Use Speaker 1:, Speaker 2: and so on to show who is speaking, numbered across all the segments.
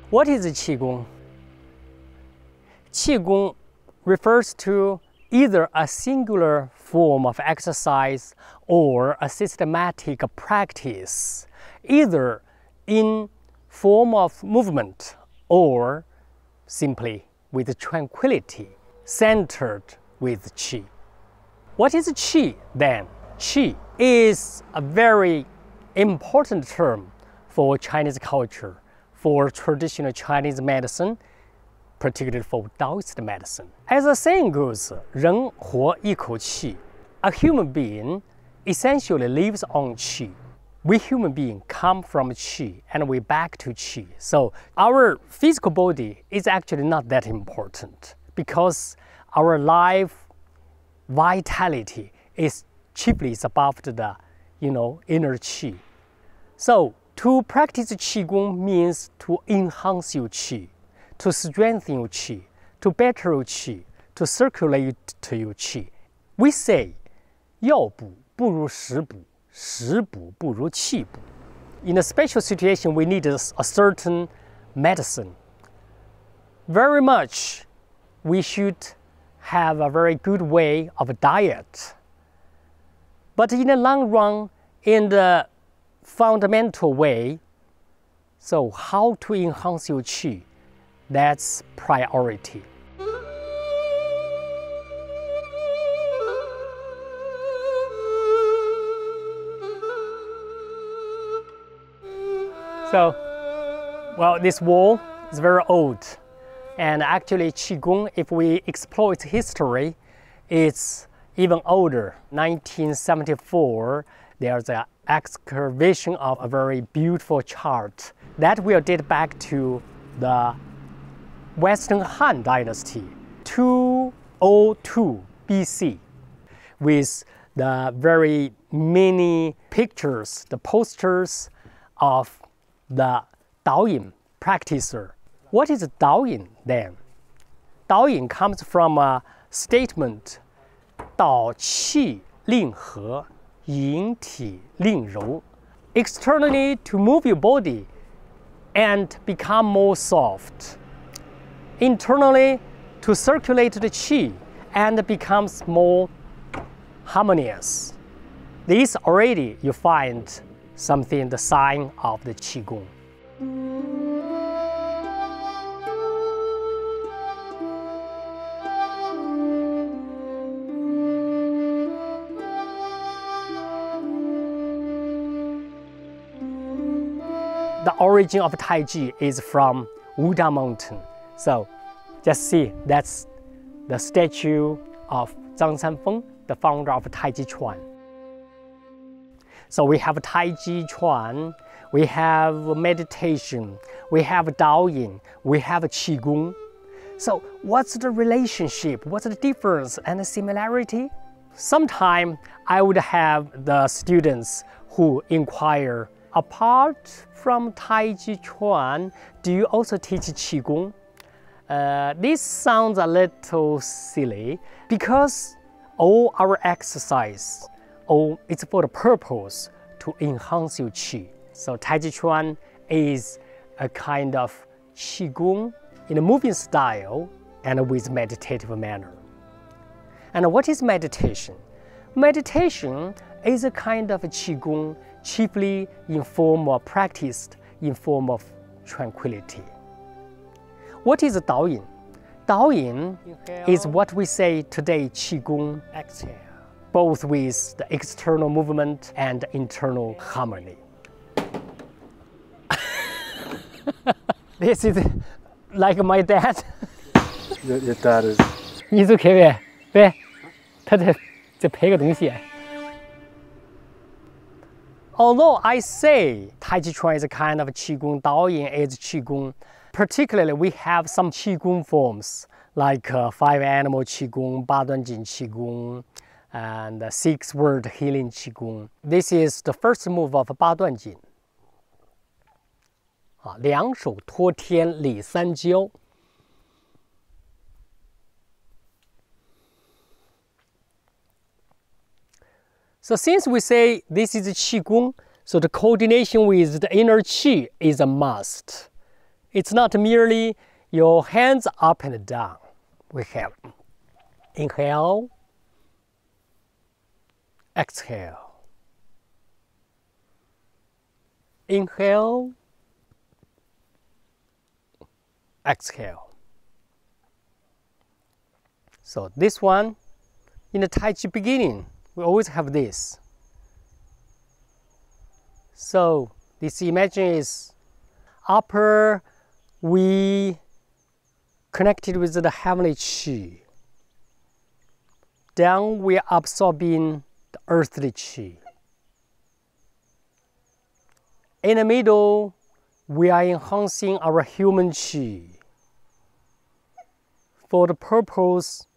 Speaker 1: What is Qi Gong? Qi Gong refers to either a singular form of exercise or a systematic practice, either in form of movement or simply with tranquility, centered with Qi. What is Qi then? Qi is a very important term for Chinese culture, for traditional Chinese medicine, particularly for Taoist medicine. As the saying goes, 人活一口气. A human being essentially lives on Qi. We human beings come from Qi and we back to Qi. So our physical body is actually not that important because our life vitality is chiefly above the inner Qi. So to practice Qigong means to enhance your Qi, to strengthen your Qi, to better your Qi, to circulate your Qi. We say, 药补不如食补, 食补不如气补. In a special situation, we need a certain medicine. Very much, we should have a very good way of diet. But in the long run, in the fundamental way, so how to enhance your Qi, that's priority. So, well, this wall is very old. And actually, Qigong, if we explore its history, it's even older. 1974, there's an excavation of a very beautiful chart that will date back to the Western Han Dynasty, 202 BC, with the very many pictures, the posters of the Daoyin practicer. What is Daoyin then? Daoyin comes from a statement, 导气令和, 引体令柔. Externally, to move your body and become more soft. Internally, to circulate the Qi and becomes more harmonious. This already you find something, the sign of the Qigong. The origin of Tai Chi is from Wuda Mountain. So just see, that's the statue of Zhang Sanfeng, the founder of Tai Chi Chuan. So we have Tai Chi Chuan, we have meditation, we have Daoyin, we have Qigong. So what's the relationship? What's the difference and the similarity? Sometime I would have the students who inquire, apart from Tai Chi Chuan, do you also teach Qigong? This sounds a little silly because all our exercise, it's for the purpose to enhance your Qi. So Tai Chi Chuan is a kind of Qigong in a moving style and with meditative manner. And what is meditation? Meditation is a kind of Qigong chiefly in form or practiced in form of tranquility. What is Daoyin? Daoyin is what we say today Qigong, both with the external movement and internal harmony. This is like my dad.
Speaker 2: Your dad is.
Speaker 1: 你做可别，对，他在拍个东西。Although I say Tai Chi Chuan is a kind of Qigong, Daoyin is Qigong, particularly we have some Qigong forms like 5-animal Qigong, 八段锦 Qigong, and 6-word healing Qigong. This is the first move of 八段锦. 两手托天理三焦. So since we say this is Qigong, so the coordination with the inner Qi is a must. It's not merely your hands up and down. We have inhale, exhale. Inhale, exhale. So this one, in the Tai Chi beginning, we always have this. So this imagine is upper, we connected with the heavenly Qi. Down, we are absorbing the earthly Qi. In the middle, we are enhancing our human Qi for the purpose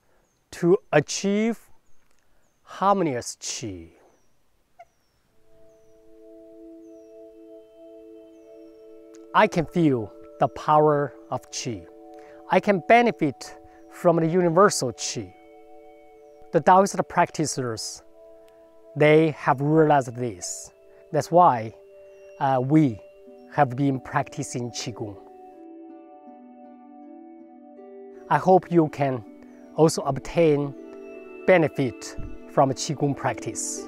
Speaker 1: to achieve harmonious Qi. I can feel the power of Qi. I can benefit from the universal Qi. The Taoist practitioners, they have realized this. That's why we have been practicing Qigong. I hope you can also obtain benefit from Qigong practice.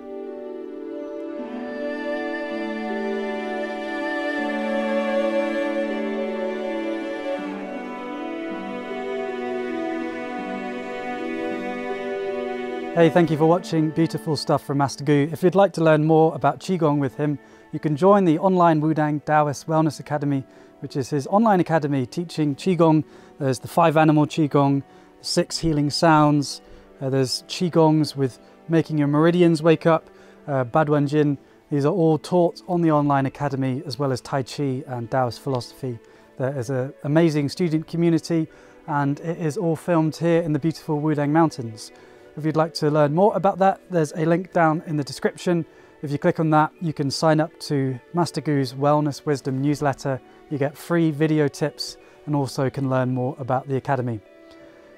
Speaker 3: Hey, thank you for watching beautiful stuff from Master Gu. If you'd like to learn more about Qigong with him, you can join the online Wudang Taoist Wellness Academy, which is his online academy teaching Qigong. There's the 5 animal Qigong, 6 healing sounds, there's Qigongs with making your meridians wake up, Baduan Jin. These are all taught on the online academy, as well as Tai Chi and Taoist philosophy. There is an amazing student community, and it is all filmed here in the beautiful Wudang Mountains. If you'd like to learn more about that, there's a link down in the description. If you click on that, you can sign up to Master Gu's Wellness Wisdom newsletter. You get free video tips and also can learn more about the Academy.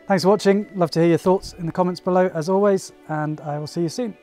Speaker 3: Thanks for watching. Love to hear your thoughts in the comments below as always, and I will see you soon.